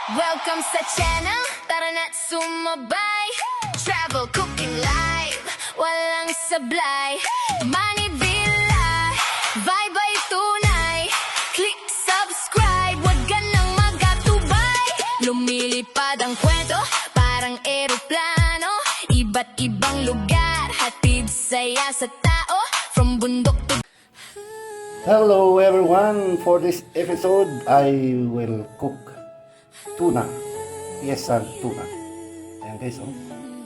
Welcome sa channel, tara na't sumabay. Travel, cooking live, walang sablay. Money Villa, vibe ay tunay. Click subscribe, wag ka nang magatubay. Lumilipad ang kwento, parang eroplano. Iba't ibang lugar, hatid saya sa tao. From bundok to... Hello everyone! For this episode, I will cook tuna. Piesa tuna. Ayan guys, oh.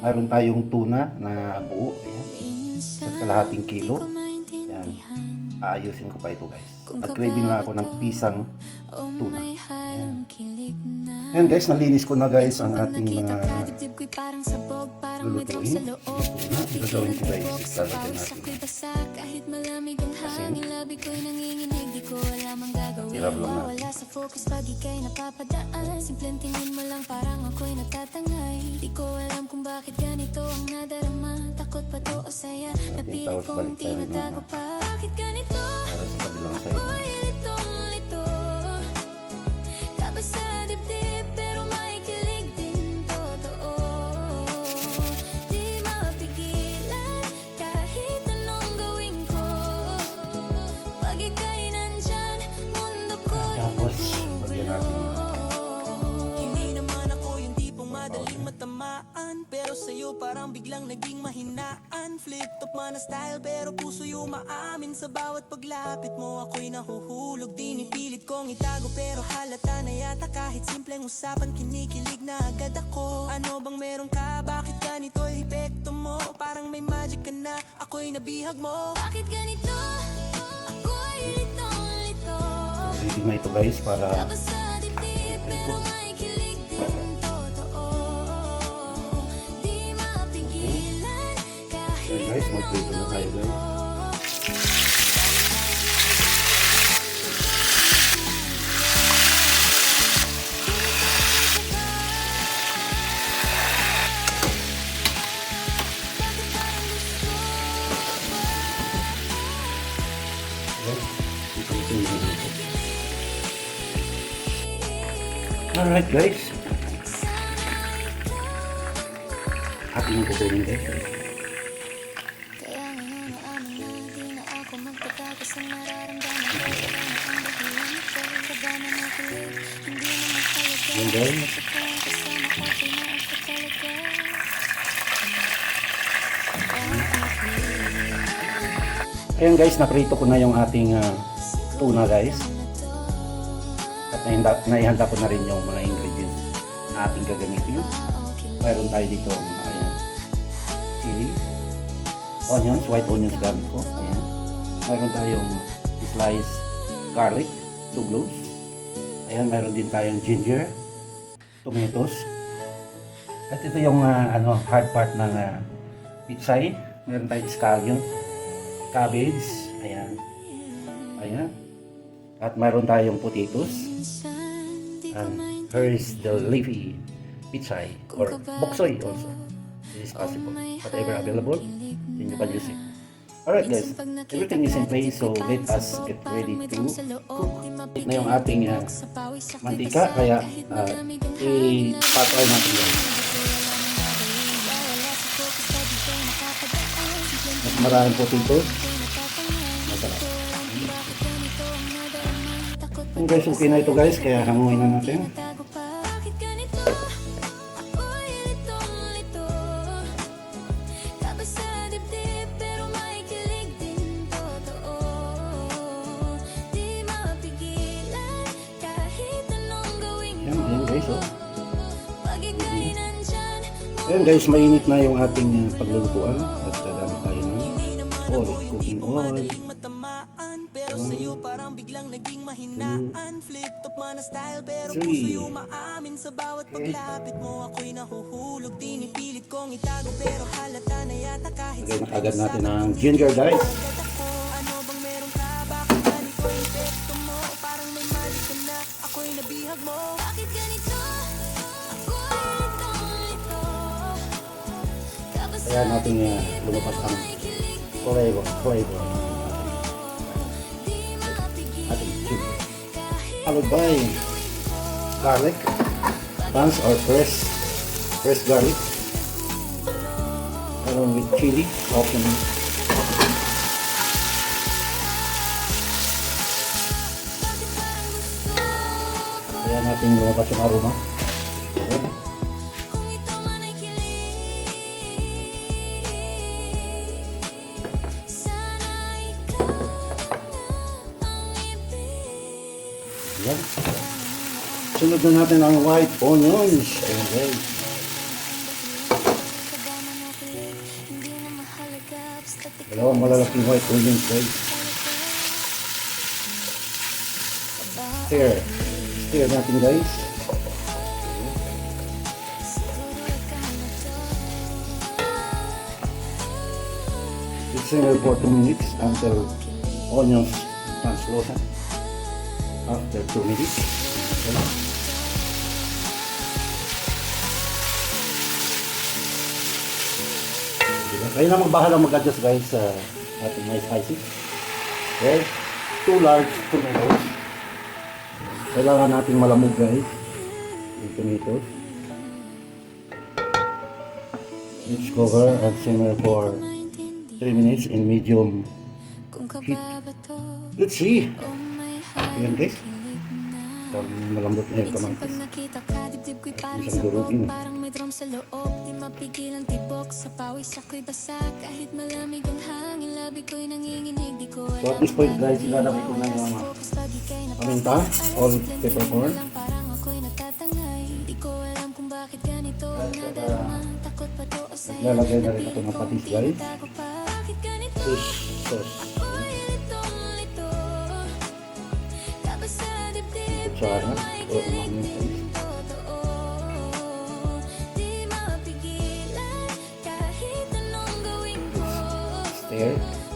Mayroon tayong tuna na buo. Ayan. Sa kalahating kilo. Ayan. Aayusin ko pa ito guys. At craving na ako ng pisang tuna. Ayan. Ayan guys, nalinis ko na guys ang ating mga lulutuin. Gagawin ko guys, lalagyan natin asin. Hirap lang natin. Simpleng tingin mo lang parang ako'y natatangay. Di ko alam kung bakit ganito ang nadarama. Takot pa to o saya, napilit kong tinatago pa. Bakit ganito? Para sa kabilang side. Ako'y litong-lito. Tapos sa dibdib pero may kilig din totoo. Di mapigilan kahit anong gawin ko. Pag ika'y nandyan, mundo ko Tapos, lagyan natin Hindi naman ako yung tipong madaling matamaan, pero sa'yo parang biglang naging mahinaan. Flip-top man na style pero puso yung maamin. Sa bawat paglapit mo ako'y nahuhulog. Dinipilit kong itago pero halata na yata. Kahit simpleng usapan kinikilig na agad ako. Ano bang meron ka? Bakit ganito epekto mo? Parang may magic ka na ako'y nabihag mo. Bakit ganito? Ako'y litong-lito. ready na ito guys para Tapos sa dibdib pero may kilig din totoo. Di mapigilan kahit Ayan guys, mag-prito na tayo guys. Alright guys, ating ang kukunin guys. Kaya ngayon naamin na hindi na ako magpatakas ang nararamdaman ko. Wala na ang dahilan, pero kaba na nakulit. Hindi na makalaga. Yan guys. Sa kong kasama ko, pinaan ko talaga. Ayan guys, naprito ko na yung ating tuna guys. At naihanda ko na rin yung mga ingredients na ating gagamitin. Mayroon tayo dito, ayan, chili, onions, white onions gamit ko. Ayan. Mayroon tayong sliced garlic, 2 cloves. Ayan, mayroon din tayong ginger, tomatoes. At ito yung hard part ng pitsay. Mayroon tayong scallion, cabbage, ayan. Ayan. At mayroon tayong potatoes. And here's the leafy pitsay or boksoy also. It is possible. Whatever available, then you can use it. Alright guys, everything is in place, so let us get ready to cook. Ito na yung ating mantika, kaya i-pat-oil natin guys. Mas maraming potatoes. Masarap. Yung guys, okay na ito guys, kaya hanguin na natin. Bakit ganito? Ako'y litong-lito. Tapos sa dibdib pero may kilig din totoo. Di mapigilan kahit anong gawin Yan, ayan guys, oh. Pag ika'y nandyan, Ayan guys, mainit na yung ating paglulutuan. At dadami tayo ng oil, cooking oil. matamaan, pero sa'yo parang biglang naging mahinaan. Flip-top man na style pero Three. puso yung maamin. Sa bawat paglapit mo ako'y nahuhulog. Dinipilit kong itago pero halata na yata. Kahit Lagay na agad natin ng ginger guys. agad ako. Ano bang meron ka? Bakit ganito epekto mo? Parang may magic ka na ako'y nabihag mo. bakit ganito? Ako'y litong-lito. Tapos Kaya natin lumabas ang flavor ating chili. Followed by garlic. onions or fresh garlic along with chili often. Kaya natin lumabas yung aroma. Ayan. Kung ito man ay kilig, sana ikaw na ang ibig. Ayan. Sunod na natin ang white onions. Ayan guys. Kasama mo kilig, hindi na mahalaga, basta't ikaw Dalawang malalaking white onions guys. Stir. Stir natin guys. siguro ikaw na to. Let's simmer for 2 minutes until onions translucent. After 2 minutes. Okay. Diba? Kayo na magbahala mag-adjust guys sa ating mga spices. Okay. 2 large tomatoes. Kailangan natin malamog guys. Yung tomatoes. Let's cover and simmer for 3 minutes in medium. Kung kababato, Let's see. o may Ayan guys. halik na. Malambot na yung Minsan kamatis. pag nakita ka, dibdib ko'y parang Isang sabog. durugin. Parang may drum sa loob, di mapigil ang tibok. Sa pawis ako'y basa, kahit malamig ang hangin. Labi ko'y nanginginig, di ko alam. So at this point guys, ilalagay ko na yung paminta, all peppercorn. Parang ako'y natatangay, di ko alam kung bakit ganito ang nadarama. Takot pa to o saya, Lalagay na rin ako ng patis guys. tago pa. Bakit ganito? Fish sauce. Ako'y litong-lito, tapos sa dibdib, Kutsara. pero may O kilig umamin guys. totoo. Di mapigilan kahit anong gawin ko. Stir.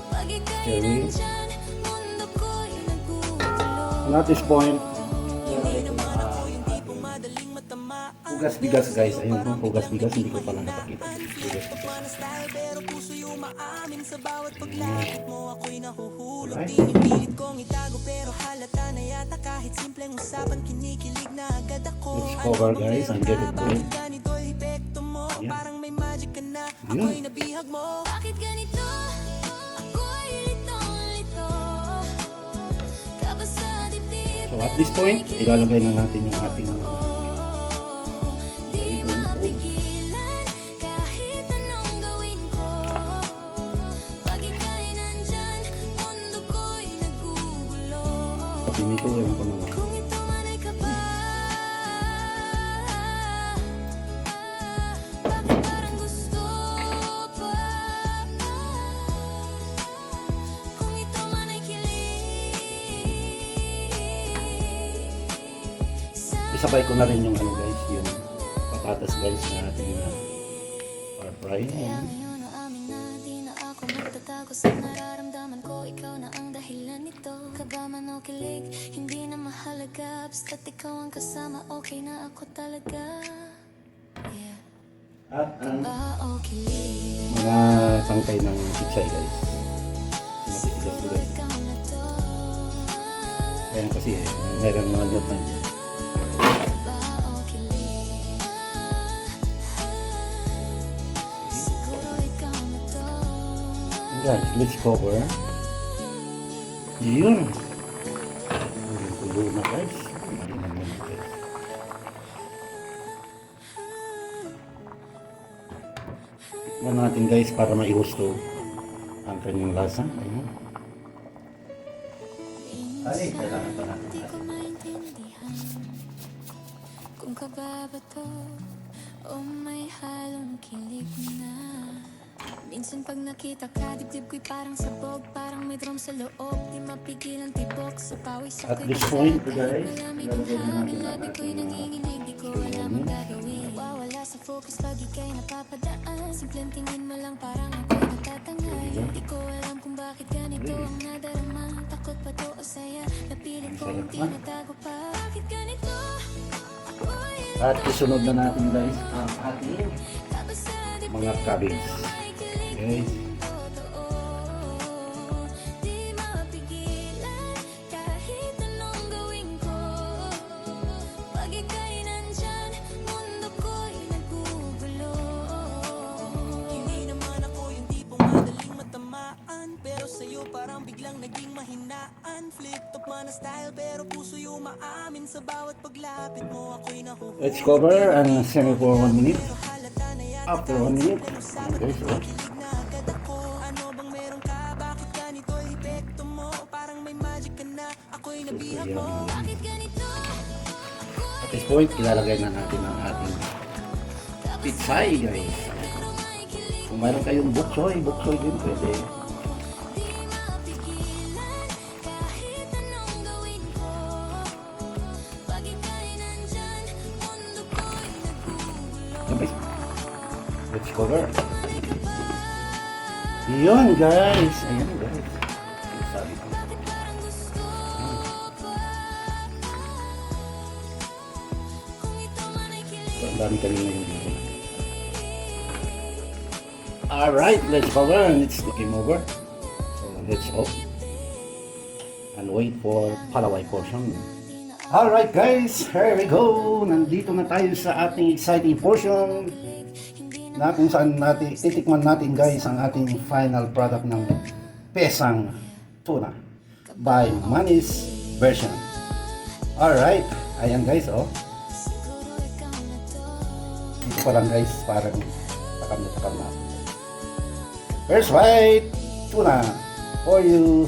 Pag ika'y Stirring. nandyan, mundo ko'y nagugulo. And at this point, lalagay ko na Madaling matamaan. hugas bigas guys. Ayun po, hugas bigas. Hindi ko pala napakita. Hugas bigas. Mana style pero puso yung maamin sa bawat paglapit mo ako'y nahuhulog. Alright. Pinipilit kong itago pero halata na yata kahit simpleng usapan kinikilig na agad ako. Let's cover guys and get it Bakit going. ganito epekto mo? Ayan. Parang may magic ka na Ayan. ako'y nabihag mo. Bakit ganito? Ako'y litong-lito, tapos sa dibdib, So at this point, ilalagay na natin yung ating di mapigilan kahit anong gawin ko. Pag ika'y nandyan, mundo ko'y nagugulo. pinito. Yung ko naman. Kung ito man ay kaba, bakit parang gusto pa? Kung ito man ay kilig, Isabay ko na rin yung ano guys, yung patatas guys na ating fry. kaya ngayon naamin na di na ako magtatago sa nararamdaman ko. Ikaw na ang dahilan nito. Kaba man o kilig, hindi na mahalaga. Basta't ikaw ang kasama, okay na ako talaga. Yeah. At ang Ba o kilig, mga tangkay ng pitsay guys. Matitigas ko guys. ikaw na to. Kaya kasi meron mga dot na. Ba o kilig, siguro ikaw na to. And guys, let's cover. Yun. Ang tulo na guys. Ano naman guys. Tikman natin guys para maihusto ang kanyang lasa. Ayun. Ay, kailangan pa natin Di ko maintindihan kung kababato o may halong kilig na. Minsan pag nakita ka, dibdib ko'y parang sabog. Parang may drum sa loob, di mapigil ang tibok. Sa pawis At ako'y this basa, point, kahit guys, malamig ang lalagyan na hangin. natin ang Labi ko'y ating, nanginginig, di ko alam ang gagawin. Nawawala sa focus, lagi kayo napapadaan. Simpleng tingin mo lang, parang ako'y natatangay. Di ko alam kung bakit ganito ang nadarama. Takot pa to o saya, napilit kong Sarap di na. natago pa. Bakit ganito? Ako'y At isunod na natin guys ang ating tapos sa dibdib, mga cabbage. may kilig Okay. totoo. Di mapigilan kahit anong gawin ko. Pag ika'y nandyan, pa na style pero puso yung maamin sa bawat paglapit mo ako'y nahuhulog. Let's cover and semi for 1 minute. After 1 minute, guys, oh. Na agad ako, ano bang meron ka? Bakit ganito epekto mo? Parang may magic ka na, ako'y nabihag mo. Bakit ganito? At this point, ilalagay na natin ang ating pitsay, guys. Kung mayroon kayong buksoy din pwede. Di mapigilan kahit anong gawin ko. Pag ika'y nandyan, mundo ko'y nagugulo. Yan, guys. Let's cover. Yun, guys. Ayan, guys. Sabi ko. Bakit parang gusto pa? Kung ito man ay kilig. Ang dami kanina yung dito. Alright, let's cover and it's game over. So let's off and wait for Palaway portion. Alright guys, here we go. Nandito na tayo sa ating exciting portion na kung saan natin titikman natin guys ang ating final product ng Pesang Tuna by Manny's version. Alright, ayan guys, oh. Siguro ikaw na to. Dito pa lang guys, parang takam na. First white tuna for you.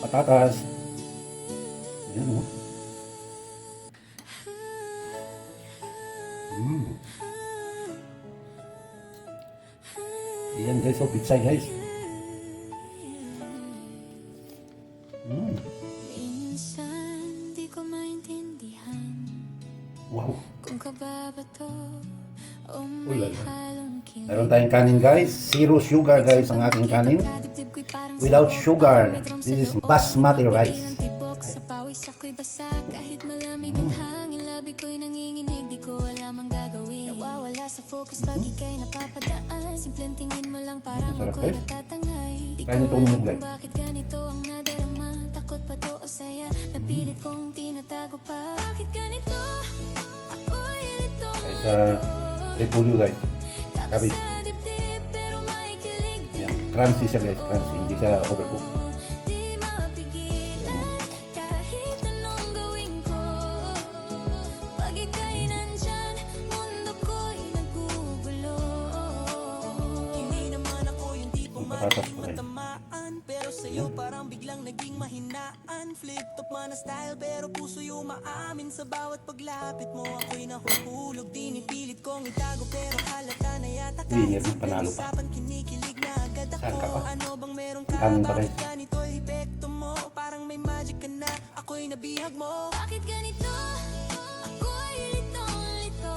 Patatas. Ayan o. Ayan guys, oh, pizza guys. Minsan di ko maintindihan Wow. kung kababato o Uy, may lala. halong kilig. Meron tayong kanin guys. Zero sugar guys ang ating kanin. Kadibdib ko'y parang Without sabog. sugar. Metrom This is sa loob. basmati Pagkain rice. ng tibok sa pawis ako'y basa. Kahit malamig ang hangin, labi ko'y nanginginig. Di ko alam ang gagawin. Nawawala sa focus pag ika'y napapadaan. Simpleng tingin mo lang parang Sarap, ako'y guys. natatangay. Di ko Kaya nito alam umugay. kung bakit ganito ang nadarama. Takot pa to o saya, napilit kong tinatago pa. Bakit ganito? Ako'y lito. Guys, repolyo guys. Kabit. Sa dibdib, pero may kilig din. Ayan. Crunchy siya guys. Crunchy. Hindi siya overcook. Di mapigilan kahit anong gawin ko. Pag ika'y nandyan, mundo ko'y nagugulo. Hindi naman ako yung tipong Yung patatas madaling ko rin. matamaan pero sa'yo parang biglang naging mahinaan. Flip top man na style pero puso yung maamin sa bawat paglapit mo ako'y nahuhulog. Dinipilit kong itago pero halata na yata Winner, kahit panalo pa. usapan kinikilig na agad Saan ako. ka pa? Ano bang meron ka? Kanin pa Bakit rin. ganito epekto mo? Parang may magic ka na ako'y nabihag mo. Bakit ganito? Ako'y litong-lito.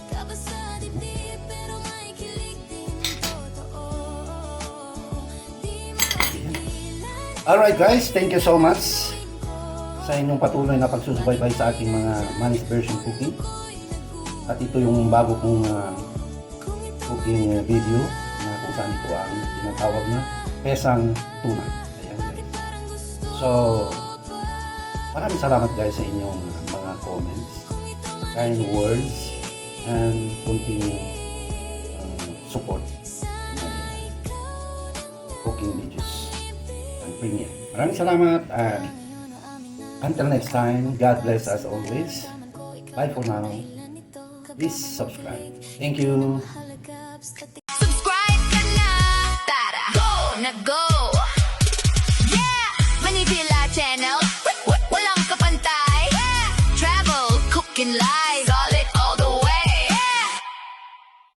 Kaba sa dibdib, pero may kilig din totoo. Di mapigilan Alright guys, thank you so much sa inyong patuloy na pagsusubaybay sa aking mga Manny's version cooking. At ito yung bago kong cooking video na kung saan ito ang tinatawag na Pesang Tuna. Ayan guys. So, maraming salamat guys sa inyong mga comments, kind words, and continuing support sa my cooking videos and premiere. Maraming salamat and until next time, God bless us always. Bye for now. Please subscribe. Thank you. Subscribe ka na. Tara, go na go. Yeah, Manibila Channel. Walang kapantay. Travel, cooking live.